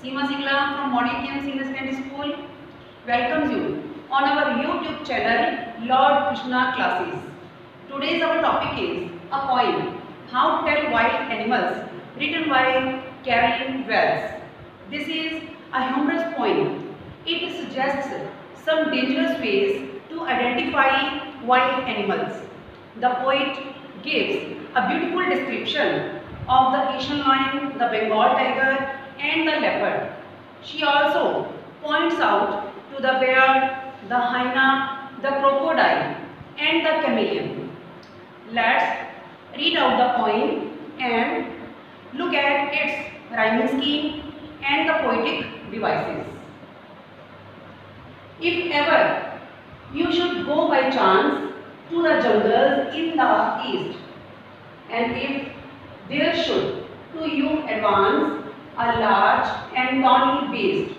Seema Singla from Model Camp Senior Secondary School welcomes you on our YouTube channel Lord Krishna Classes. Today's our topic is a poem, How to Tell Wild Animals, written by Carolyn Wells. This is a humorous poem. It suggests some dangerous ways to identify wild animals. The poet gives a beautiful description of the Asian lion, the Bengal tiger, and the leopard. She also points out to the bear, the hyena, the crocodile, and the chameleon. Let's read out the poem and look at its rhyming scheme and the poetic devices. If ever you should go by chance to the jungles in the east, and if there should to you advance a large and tawny beast,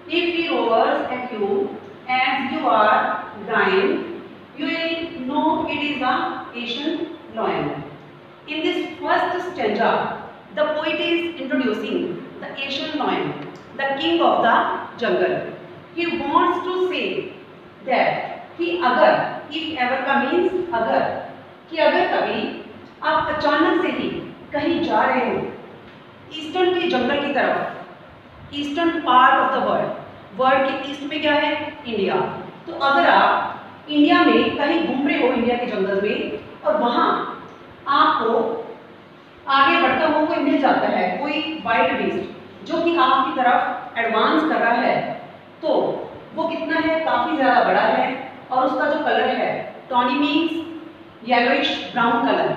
if he roars at you as you are dying, you will know it is the Asian lion. In this first stanza, the poet is introducing the Asian lion, the king of the jungle. He wants to say that if ever का means अगर, कि अगर कभी आप अचानक से ही कहीं जा रहे हो ईस्टर्न के जंगल की तरफ, eastern part of the world के ईस्ट में क्या है? इंडिया। तो अगर आप इंडिया में कहीं घूम रहे हो इंडिया के जंगल में और वहां आपको आगे बढ़ता हुआ कोई मिल जाता है, कोई वाइल्ड बीस्ट जो कि आपकी तरफ एडवांस कर रहा है, तो वो कितना है? काफी ज्यादा बड़ा है और उसका जो कलर है tawny means yellowish brown colour,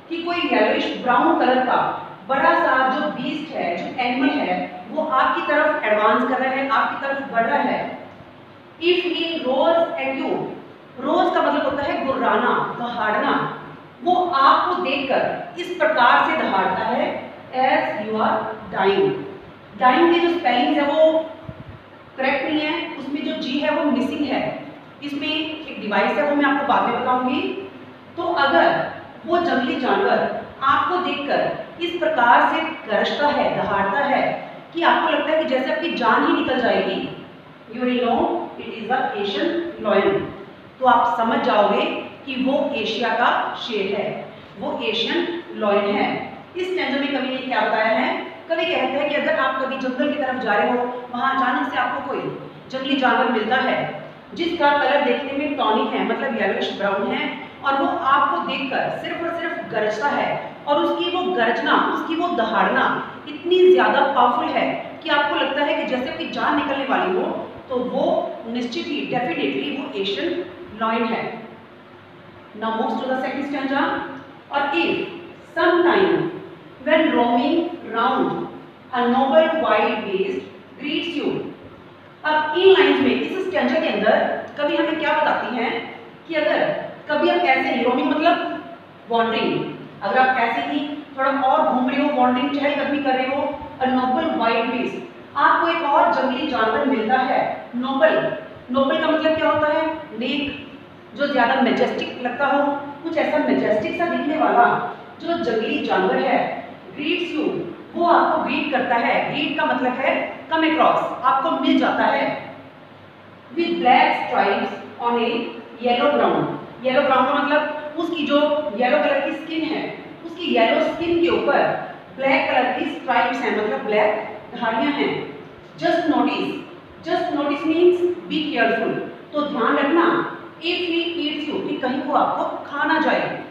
कि कोई येलोइश ब्राउन कलर का बड़ा सा जो बीस्ट है, जो एनिमल है, वो आपकी तरफ एडवांस कर रहा है, आपकी तरफ बढ़ रहा है। If he roars at you, roars का मतलब होता है गुर्राना, दहाड़ना। वो आपको देखकर इस प्रकार से दहाड़ता है as you are dying. Dying की जो स्पेलिंग है वो करेक्ट नहीं है, उसमें जो जी है वो मिसिंग है। इसमें एक डिवाइस है, वो मैं आपको बाद में बताऊंगी। तो अगर वो जंगली जानवर आपको देखकर इस प्रकार से गरजता है, दहाड़ता है कि आपको लगता है कि जैसे आपकी जान ही निकल जाएगी, you will know it is the Asian lion. तो आप समझ जाओगे कि वो एशिया का शेर है, वो एशियन लायन है। इस स्टैंजा में कवि ने क्या बताया है? कवि कहते हैं कि अगर आप कभी जंगल की तरफ जा रहे हो, वहां अचानक से आपको कोई जंगली जानवर मिलता है जिसका कलर देखने में टॉनी है, मतलब येलोइश ब्राउन है, और वो आपको देखकर सिर्फ और सिर्फ गरजता है, और उसकी वो गरजना, उसकी वो दहाड़ना इतनी ज्यादा पावरफुल है कि आपको लगता है कि जैसे आपकी जान निकलने वाली हो, तो वो निश्चित ही डेफिनेटली वो एशियन लायन है। Now moves to the second stanza. और if some time when roaming round a noble wild beast greets you. अब इन लाइंस में, इस स्टैंजा के अंदर कवि हमें क्या बताती हैं कि अगर कभी आप ऐसे ही, रोमिंग मतलब वॉन्डरिंग, अगर आप ऐसे ही थोड़ा और घूम रहे हो, वॉन्डरिंग चहलकदमी कर रहे हो, अ नोबल वाइल्ड बीस्ट, आपको एक और जंगली जानवर मिलता है। नोबल, नोबल का मतलब क्या होता है? नेक, जो ज्यादा मैजेस्टिक लगता हो, कुछ ऐसा मैजेस्टिक सा दिखने वाला जो जंगली जानवर है। ग्रीट्स यू, वो आपको ग्रीट करता है। ग्रीट का मतलब है कम अक्रॉस, आपको मिल जाता है। With black stripes on A yellow ground. Yellow brown का मतलब उसकी जो येलो कलर की स्किन है, उसकी येलो स्किन के ऊपर ब्लैक कलर की स्ट्राइप्स हैं, मतलब ब्लैक धारियां हैं। Just notice means be careful, तो ध्यान रखना। इफ ही ईट्स यू, कि कहीं वो आपको खा ना जाए।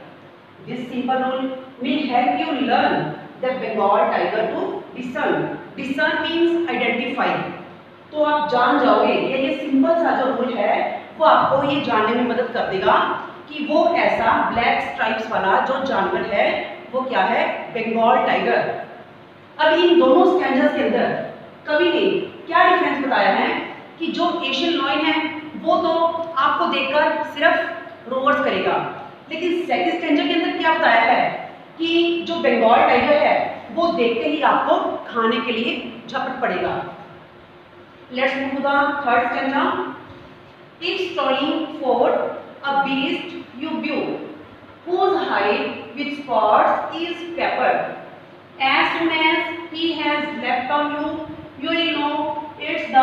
This simple rule will help you learn the Bengal tiger to discern. Discern means identify. तो आप जान जाओगे, ये सिंपल सा जो रूल है वो आपको ये जानने में मदद कर देगा कि वो ऐसा ब्लैक स्ट्राइप्स वाला जो जानवर है वो क्या है? बंगाल टाइगर। अब इन दोनों स्टैंजास के अंदर कवि ने क्या डिफरेंस बताया है कि जो एशियन लायन है वो तो आपको देखकर सिर्फ रोवर्स करेगा, लेकिन सेकंड स्टैंजा के अंदर क्या बताया है कि जो बंगाल टाइगर है वो देखते ही आपको खाने के लिए झपट पड़ेगा। Let's move to the third stanza. If strolling forth a beast you view, whose hide with spots is peppered, as soon as he has leapt on you, you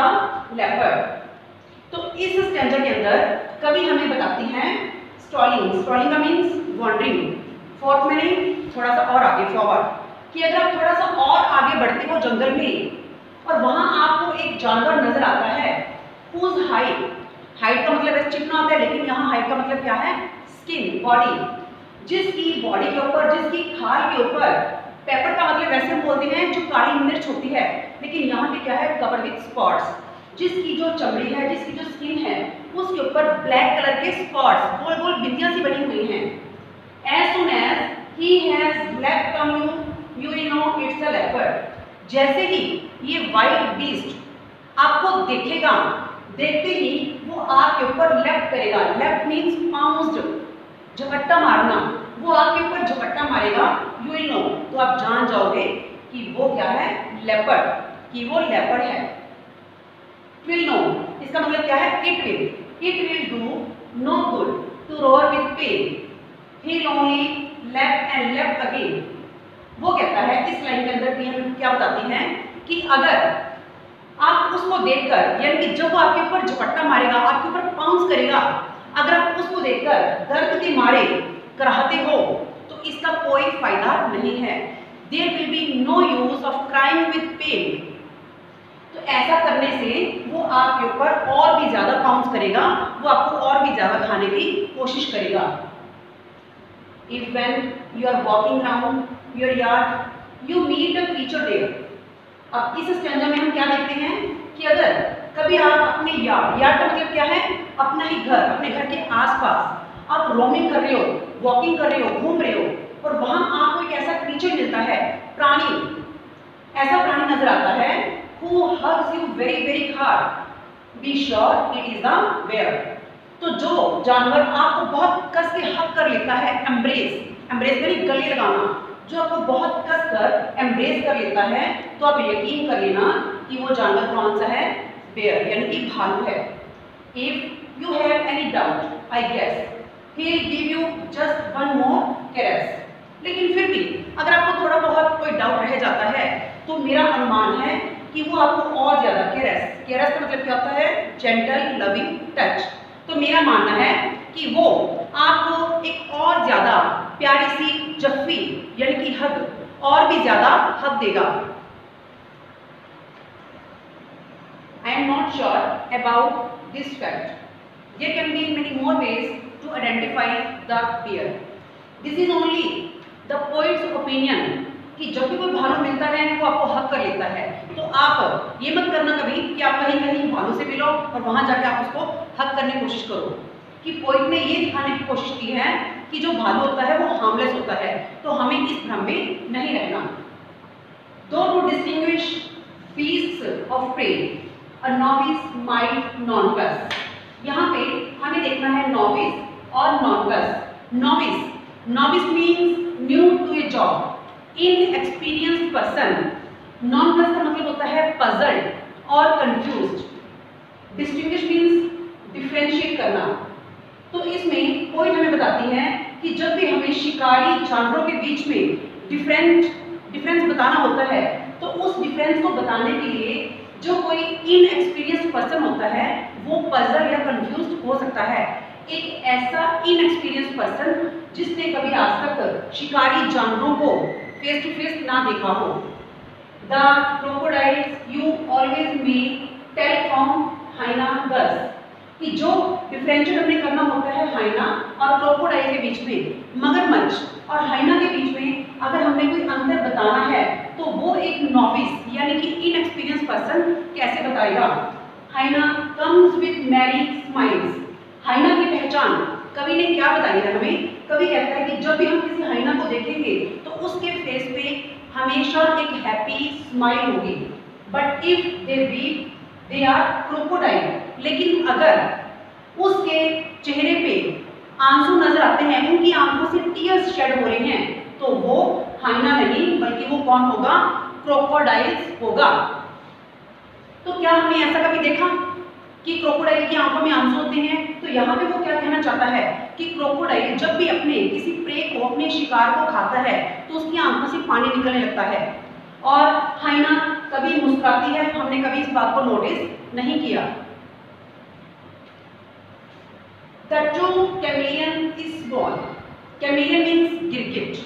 the leopard. तो इस स्टैंजा के अंदर कवि हमें बताती हैं stalling. Stalling का means wandering. Fourth meaning थोड़ा सा और आगे, फॉरवर्ड, कि अगर आप थोड़ा सा और आगे बढ़ते हो जंगल में और वहां आपको एक जानवर नजर आता है whose height, हाइट का मतलब है चिकना होता है, लेकिन यहाँ हाइट का मतलब क्या है? स्किन, बॉडी, जिसकी बॉडी के ऊपर, जिसकी खाल के ऊपर, पेपर का मतलब वैसे हम बोलते हैं जो काली मिर्च होती है, लेकिन यहाँ पे क्या है? कवर्ड विथ स्पॉट्स, जिसकी जो चमड़ी है, जिसकी जो स्किन है, उसके ऊपर ब्लैक कलर के स्पॉट्स, गोल गोल बिंदियां सी बनी हुई हैं। As soon as he has leapt on you, you will know it's a leopard. जैसे ही ये वाइल्ड बीस्ट आपको देखेगा, देखते ही वो आपके ऊपर लेफ्ट करेगा। लेफ्ट मीन्स पाउंस्ड, झपट्टा मारना। वो आपके ऊपर झपट्टा मारेगा, यू विल नो, तो आप जान जाओगे कि वो क्या है? लेपर्ड, कि वो लेपर्ड है। विल नो इसका मतलब क्या है? It will do no good to roar with pain, he'll only leapt and leapt again। वो कहता है इस लाइन के अंदर भी हम क्या बताती हैं कि अगर आप उसको देखकर, यानी कि जब वो आपके ऊपर झपट्टा मारेगा, आपके ऊपर पाउंस करेगा, अगर आप उसको देखकर दर्द के मारे कराहते हो तो इसका कोई फायदा नहीं है। There will be no use of crying with pain। तो ऐसा करने से वो आपके ऊपर और भी ज्यादा पाउंस करेगा, वो आपको और भी ज्यादा खाने की कोशिश करेगा। If when you are walking around your yard, you meet a creature there। अब इस स्टैंजा में हम क्या देखते हैं कि अगर कभी आप अपने यार्ड का मतलब क्या है? अपना ही घर, अपने घर के आसपास आप रोमिंग कर रहे हो, वॉकिंग कर रहे हो, घूम रहे हो, और वहां आपको एक ऐसा क्रीचर मिलता है, प्राणी, ऐसा प्राणी नजर आता है who hugs you very very hard, be sure it is a bear। तो जो जानवर आपको बहुत कस के हक कर लेता है, एम्ब्रेस यानी गले लगाना, जो आपको बहुत कस कर एम्ब्रेस कर लेता है, तो आप यकीन कर लेना कि वो जानवर कौन सा है? बेयर, यानी कि भालू है। If you have any doubt, I guess he will give you just one more caress. लेकिन फिर भी अगर आपको थोड़ा बहुत कोई डाउट रह जाता है तो मेरा अनुमान है कि वो आपको और ज्यादा कैरेस का मतलब क्या होता है? Gentle loving touch. तो मेरा मानना है कि वो आपको एक और ज्यादा प्यारी सी जफ्फी, यानी कि हग, और भी ज्यादा हक देगा। I am not sure about this fact. There can be many more ways to identify the bear. This is only the poet's opinion कि जब भी कोई भालू मिलता है वो आपको हक कर लेता है, तो आप ये मत करना कभी कि आप कहीं कहीं भालू से मिलो और वहां जाके आप उसको हक करने की कोशिश करो। कि पोइट ने ये दिखाने की कोशिश की है कि जो भालू होता है वो हार्मलेस होता है, तो हमें इस भ्रम में नहीं रहना। Though to distinguish beasts of prey, a novice might nonplus। यहाँ पे हमें देखना है novice और nonplus। novice means new to a job, inexperienced person। nonplus का मतलब होता है puzzled और confused। distinguish means differentiate करना। तो इसमें पॉइंट हमें बताती है कि जब भी हमें शिकारी जानवरों के बीच में डिफरेंस बताना होता है, तो उस डिफरेंस को बताने के लिए जो कोई इनएक्सपीरियंस पर्सन होता है वो पजल या कंफ्यूज हो सकता है। एक ऐसा इनएक्सपीरियंस पर्सन जिसने कभी आज तक शिकारी जानवरों को फेस टू फेस ना देखा हो। The crocodiles you always may tell from hyena girls, कि जो डिफरेंशिएट हमने करना होता है हाइना और क्रोकोडाइल के बीच में, मगरमच्छ और हाइना के बीच में अगर हमने कोई अंतर बताना है तो वो एक नॉविस यानी कि इनएक्सपीरियंस पर्सन कैसे बताएगा। हाइना कम्स विद मैरी स्माइल्स। हाइना की पहचान कवि ने क्या बताई है हमें? कवि कहता है कि जब भी हम किसी हाइना को देखेंगे तो उसके फेस पे हमेशा एक हैप्पी स्माइल होगी। But if they weep they are crocodile. लेकिन अगर उसके चेहरे पे आंसू नजर आते हैं, उनकी आंखों से टीयर्स शेड हो रहे हैं, तो वो हाइना नहीं बल्कि वो कौन होगा? क्रोकोडाइल्स होगा। तो क्या हमने ऐसा कभी देखा कि क्रोकोडाइल की आंखों में आंसू होते हैं? तो यहाँ पे वो क्या कहना चाहता है कि क्रोकोडाइल जब भी अपने किसी प्रे को, अपने शिकार को खाता है तो उसकी आंखों से पानी निकलने लगता है, और हाइना कभी मुस्कुराती है, हमने कभी इस बात को नोटिस नहीं किया। The true chameleon is small. Chameleon means गिरगिट।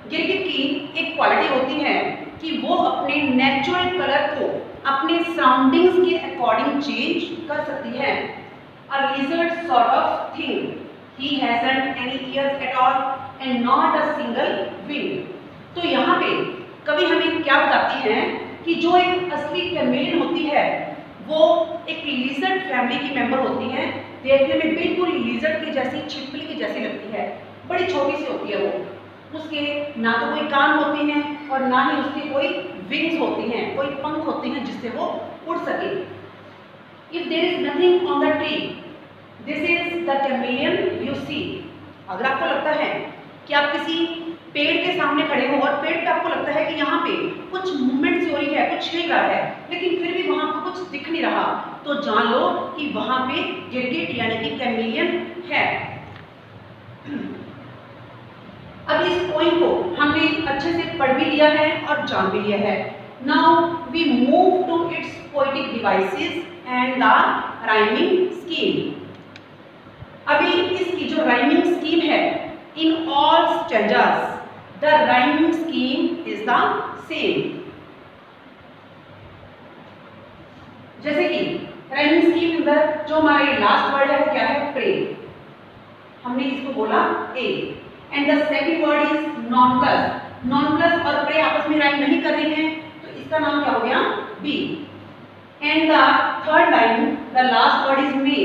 गिरगिट की एक क्वालिटी होती है कि वो अपने नेचुरल कलर को अपने सराउंडिंग्स के अकॉर्डिंग चेंज कर सकती है। A lizard sort of thing. He hasn't any ears at all and not a single wing. तो यहाँ पे कवि हमें क्या बताती हैं कि जो एक असली कैमेलियन होती है वो एक लिजर्ड फैमिली की मेंबर होती है। देखने में बिल्कुल लिजर्ड की जैसी, छिपकली की जैसी लगती है, बड़ी छोटी सी होती है वो। उसके ना तो कोई कान होते हैं और ना ही उसके कोई विंग्स होती हैं, कोई पंख होते हैं जिससे वो उड़ सके। If there is nothing on the tree, this is the chameleon you see. अगर आपको लगता है कि आप किसी पेड़ के सामने खड़े हो और पेड़ पे आपको लगता है कि यहाँ पे कुछ मूवमेंट हो रही है, कुछ हिल रहा है, लेकिन फिर भी वहाँ पे कुछ दिख नहीं रहा, तो जान लो कि वहाँ पे गिरगिट यानी कि कैमेलियन है। अब इस पॉइंट को हमने अच्छे से पढ़ भी लिया है और जान भी लिया है। Now we move to its poetic devices and the rhyming scheme. अभी इसकी जो राइमिंग स्कीम है, in all stanzas the rhyming scheme is the same. जैसे कि राइमिंग स्कीम के अंदर जो हमारे लास्ट वर्ड है वो क्या है? प्रे। हमने इसको बोला A, and the second word is nonplus. Nonplus और प्रे आपस में राइम नहीं कर रहे हैं, तो इसका नाम क्या हो गया? B. And the third line, the last word is may.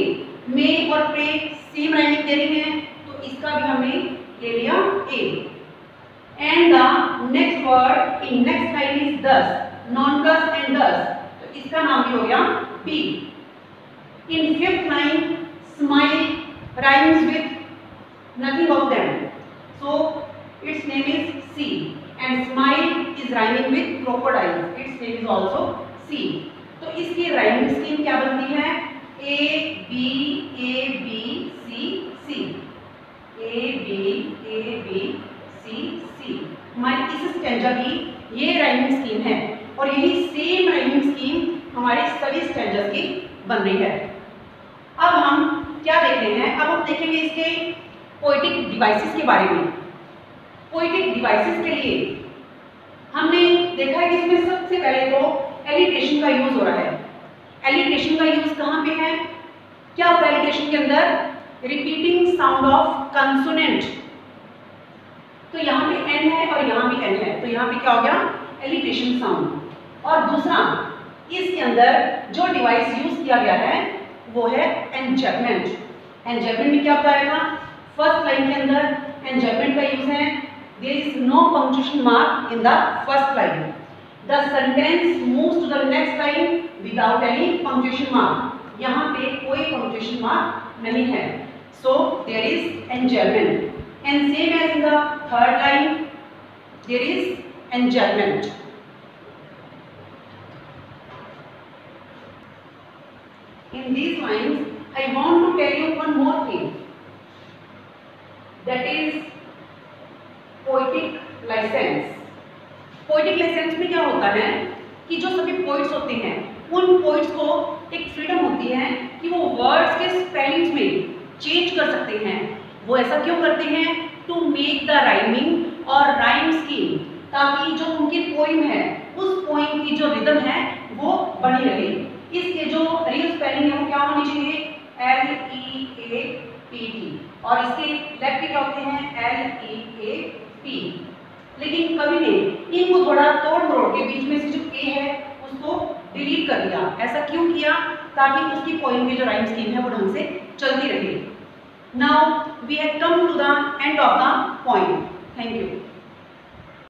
May और प्रे सेम राइमिंग दे रही हैं, तो इसका भी हमने ले लिया A. And the next word in next line is thus. Nonplus and thus, तो इसका नाम भी हो गया B. In fifth line, smile rhymes with nothing of them, so its name is C, and smile is rhyming with crocodile, its name is also C. तो इसकी rhyming scheme क्या बनती है? A B A B C C, A B A B C C। हमारी इस stanza की ये rhyming scheme है और यही सेम राइमिंग स्कीम हमारे सभी स्टैंजास की बन रही है। अब हम क्या देख रहे हैं? अब हम देखेंगे इसके पोएटिक डिवाइसेस के बारे में। पोएटिक डिवाइसेस के लिए हमने देखा है कि इसमें सबसे पहले तो एलिट्रेशन का यूज हो रहा है। एलिट्रेशन का यूज कहाँ पे है? क्या होता है एलिट्रेशन के अंदर? Repeating sound of consonant. तो यहाँ पे एन है और यहाँ भी एन है, तो यहाँ पे क्या हो गया? Alliteration sound. और दूसरा, इसके अंदर जो डिवाइस यूज किया गया है वो है एनजैपमेंट। एनजैपमेंट में क्या बताएगा? फर्स्ट लाइन के अंदर एनजैपमेंट का यूज है। There is no punctuation mark in the first line. The sentence moves to the next line without any punctuation mark. यहाँ पे कोई पंक्चुएशन मार्क नहीं है, so there is enjambment. And same as in the third line there is enjambment. In these lines, I want to tell you one more thing. That is poetic license. Poetic license में क्या होता है कि जो सभी poets होते हैं उन पोइट्स को एक फ्रीडम होती है कि वो वर्ड्स के स्पेलिंग्स में चेंज कर सकते हैं। वो ऐसा क्यों करते हैं? टू मेक द राइमिंग और राइम स्कीम, ताकि जो उनकी पोइम है उस पोइम की जो रिदम है वो बनी रहे। इसके जो रियल स्पेलिंग है वो क्या होनी चाहिए? LEAPT, और इसके लेफ्ट के क्या होते हैं? LEAP। लेकिन कवि ने इनको थोड़ा तोड़ मरोड़ के बीच में से जो ए है उसको डिलीट कर दिया। ऐसा क्यों किया? ताकि उसकी पोइम की जो राइम स्कीम है वो ढंग से चलती रहे। Now we have come to the end of the poem. Thank you.